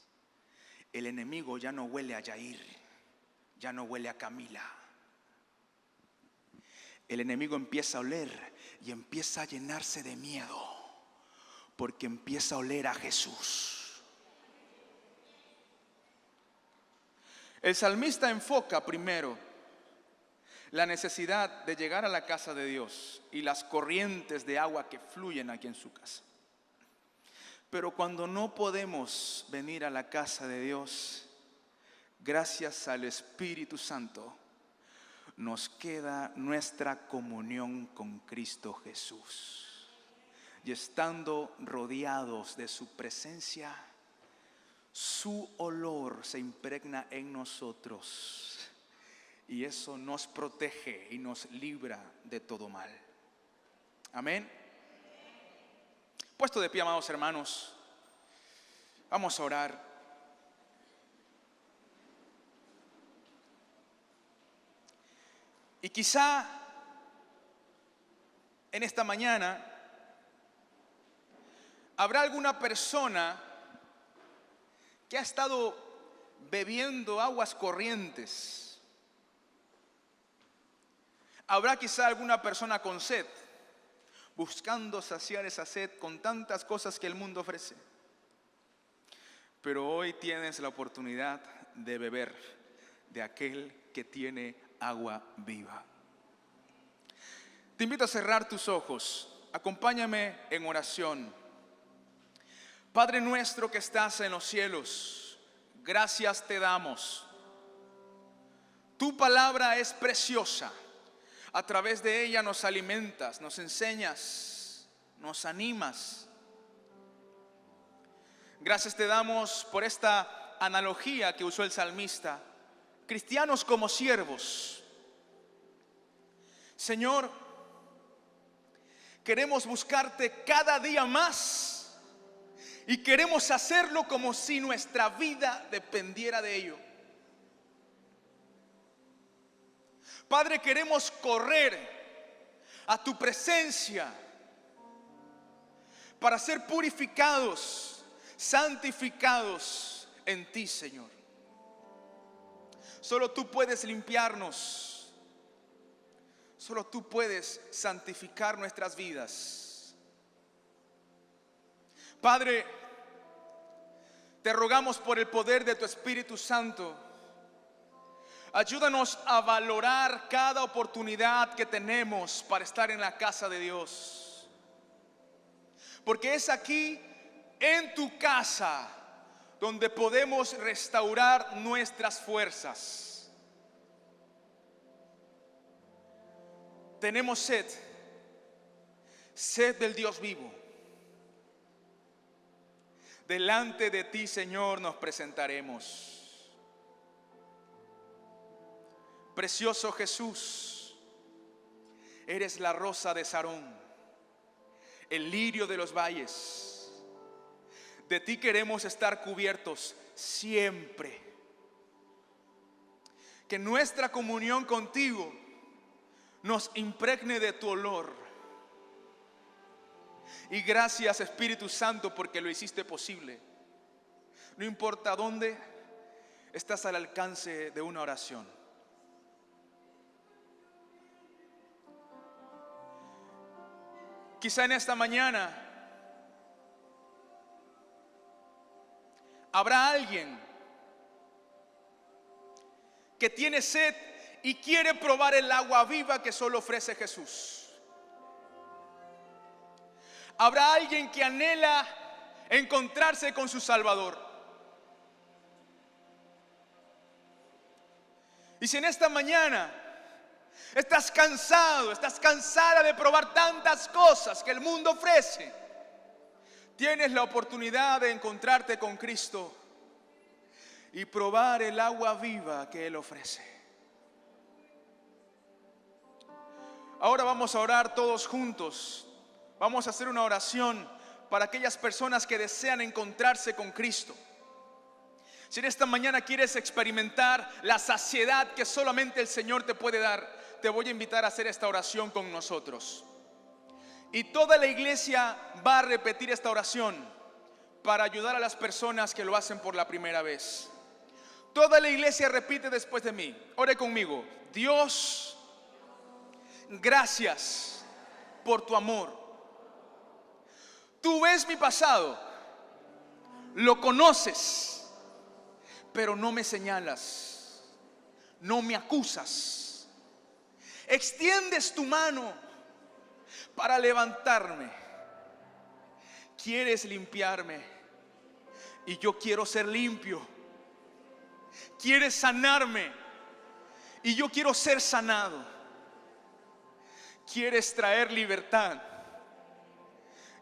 El enemigo ya no huele a Yair, ya no huele a Camila. El enemigo empieza a oler y empieza a llenarse de miedo, porque empieza a oler a Jesús. El salmista enfoca primero la necesidad de llegar a la casa de Dios y las corrientes de agua que fluyen aquí en su casa. Pero cuando no podemos venir a la casa de Dios, gracias al Espíritu Santo, nos queda nuestra comunión con Cristo Jesús. Y estando rodeados de su presencia, su olor se impregna en nosotros. Y eso nos protege y nos libra de todo mal. Amén. Puesto de pie, amados hermanos, vamos a orar. Y quizá en esta mañana habrá alguna persona que ha estado bebiendo aguas corrientes. Habrá quizá alguna persona con sed, buscando saciar esa sed con tantas cosas que el mundo ofrece. Pero hoy tienes la oportunidad de beber de aquel que tiene agua viva. Te invito a cerrar tus ojos. Acompáñame en oración. Padre nuestro que estás en los cielos, gracias te damos. Tu palabra es preciosa. A través de ella nos alimentas, nos enseñas, nos animas. Gracias te damos por esta analogía que usó el salmista. Cristianos como siervos. Señor, queremos buscarte cada día más y queremos hacerlo como si nuestra vida dependiera de ello. Padre, queremos correr a tu presencia para ser purificados, santificados en ti, Señor. Solo tú puedes limpiarnos. Solo tú puedes santificar nuestras vidas. Padre, te rogamos por el poder de tu Espíritu Santo. Ayúdanos a valorar cada oportunidad que tenemos para estar en la casa de Dios. Porque es aquí, en tu casa, donde podemos restaurar nuestras fuerzas. Tenemos sed del Dios vivo. Delante de ti, Señor, nos presentaremos. Precioso Jesús, eres la rosa de Sarón, el lirio de los valles. De ti queremos estar cubiertos siempre. Que nuestra comunión contigo nos impregne de tu olor. Y gracias, Espíritu Santo, porque lo hiciste posible. No importa dónde, estás al alcance de una oración. Quizá en esta mañana habrá alguien que tiene sed y quiere probar el agua viva que solo ofrece Jesús. Habrá alguien que anhela encontrarse con su Salvador. Y si en esta mañana estás cansado, estás cansada de probar tantas cosas que el mundo ofrece, tienes la oportunidad de encontrarte con Cristo y probar el agua viva que Él ofrece. Ahora vamos a orar todos juntos. Vamos a hacer una oración para aquellas personas que desean encontrarse con Cristo. Si en esta mañana quieres experimentar la saciedad que solamente el Señor te puede dar, te voy a invitar a hacer esta oración con nosotros. Y toda la iglesia va a repetir esta oración para ayudar a las personas que lo hacen por la primera vez. Toda la iglesia repite después de mí. Ore conmigo. Dios, gracias por tu amor. Tú ves mi pasado, lo conoces, pero no me señalas, no me acusas. Extiendes tu mano para levantarme. Quieres limpiarme y yo quiero ser limpio. Quieres sanarme y yo quiero ser sanado. Quieres traer libertad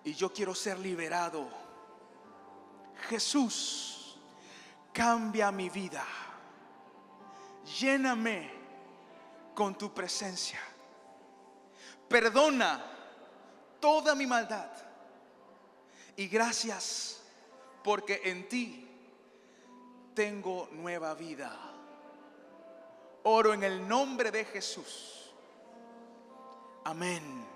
y yo quiero ser liberado. Jesús, cambia mi vida. Lléname con tu presencia. Perdona toda mi maldad. Y gracias porque en ti tengo nueva vida. Oro en el nombre de Jesús. Amén.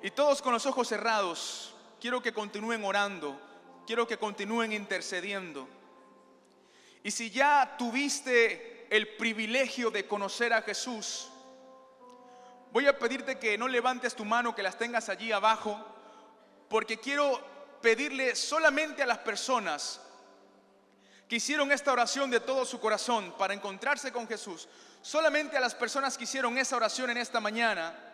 Y todos con los ojos cerrados, quiero que continúen orando, quiero que continúen intercediendo. Y si ya tuviste el privilegio de conocer a Jesús, voy a pedirte que no levantes tu mano, que las tengas allí abajo, porque quiero pedirle solamente a las personas que hicieron esta oración de todo su corazón para encontrarse con Jesús, solamente a las personas que hicieron esa oración en esta mañana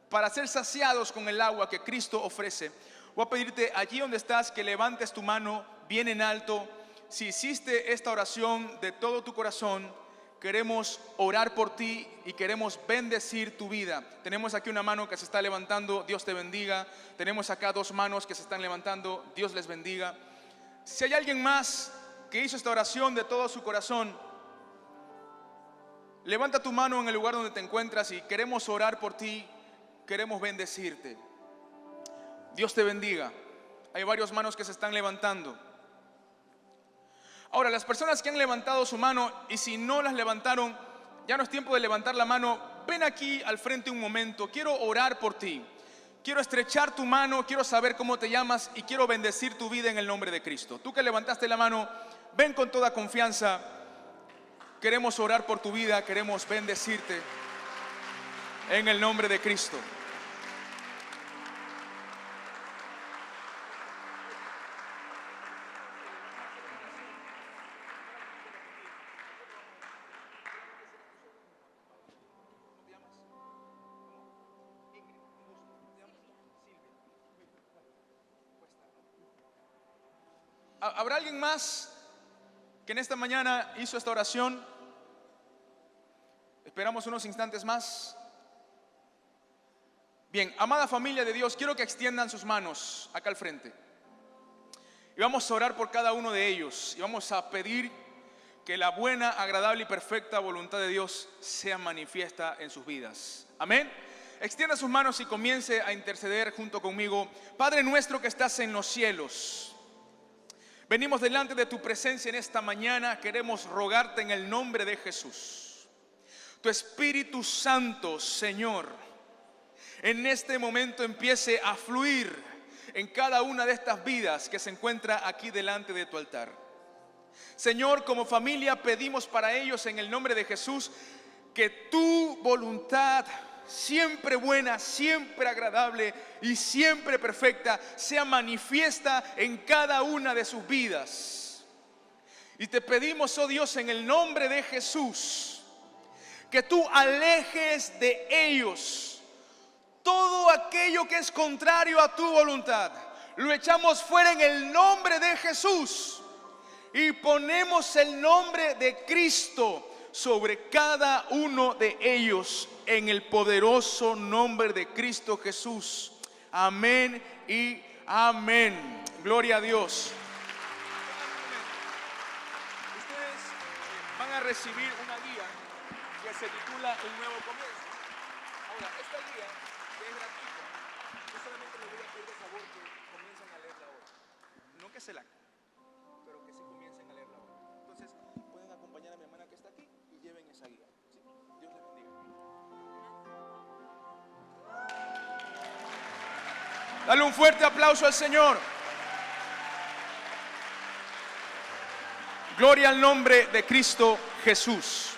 para ser saciados con el agua que Cristo ofrece. Voy a pedirte allí donde estás que levantes tu mano bien en alto. Si hiciste esta oración de todo tu corazón, queremos orar por ti y queremos bendecir tu vida. Tenemos aquí una mano que se está levantando, Dios te bendiga. Tenemos acá dos manos que se están levantando, Dios les bendiga. Si hay alguien más que hizo esta oración de todo su corazón, levanta tu mano en el lugar donde te encuentras y queremos orar por ti, queremos bendecirte. Dios te bendiga. Hay varias manos que se están levantando. Ahora, las personas que han levantado su mano, y si no las levantaron, ya no es tiempo de levantar la mano. Ven aquí al frente un momento. Quiero orar por ti. Quiero estrechar tu mano, quiero saber cómo te llamas y quiero bendecir tu vida en el nombre de Cristo. Tú que levantaste la mano, ven con toda confianza. Queremos orar por tu vida, queremos bendecirte en el nombre de Cristo. ¿Habrá alguien más que en esta mañana hizo esta oración? Esperamos unos instantes más. Bien, amada familia de Dios, quiero que extiendan sus manos acá al frente. Y vamos a orar por cada uno de ellos. Y vamos a pedir que la buena, agradable y perfecta voluntad de Dios sea manifiesta en sus vidas. Amén. Extienda sus manos y comience a interceder junto conmigo. Padre nuestro que estás en los cielos, venimos delante de tu presencia en esta mañana. Queremos rogarte en el nombre de Jesús. Tu Espíritu Santo, Señor, en este momento empiece a fluir en cada una de estas vidas que se encuentra aquí delante de tu altar. Señor, como familia pedimos para ellos en el nombre de Jesús que tu voluntad, siempre buena, siempre agradable y siempre perfecta, sea manifiesta en cada una de sus vidas. Y te pedimos, oh Dios, en el nombre de Jesús, que tú alejes de ellos todo aquello que es contrario a tu voluntad. Lo echamos fuera en el nombre de Jesús y ponemos el nombre de Cristo sobre cada uno de ellos, en el poderoso nombre de Cristo Jesús. Amén y amén. Gloria a Dios. Ustedes van a recibir una guía que se titula El Nuevo Comienzo. Ahora, esta guía, que es gratuita, yo solamente les voy a pedir de favor que comiencen a leerla hoy. No que se la, pero que sí comiencen a leerla hoy. Entonces, pueden acompañar a mi hermana que está aquí y lleven esa guía. ¿Sí? Dios les bendiga. Dale un fuerte aplauso al Señor. Gloria al nombre de Cristo Jesús.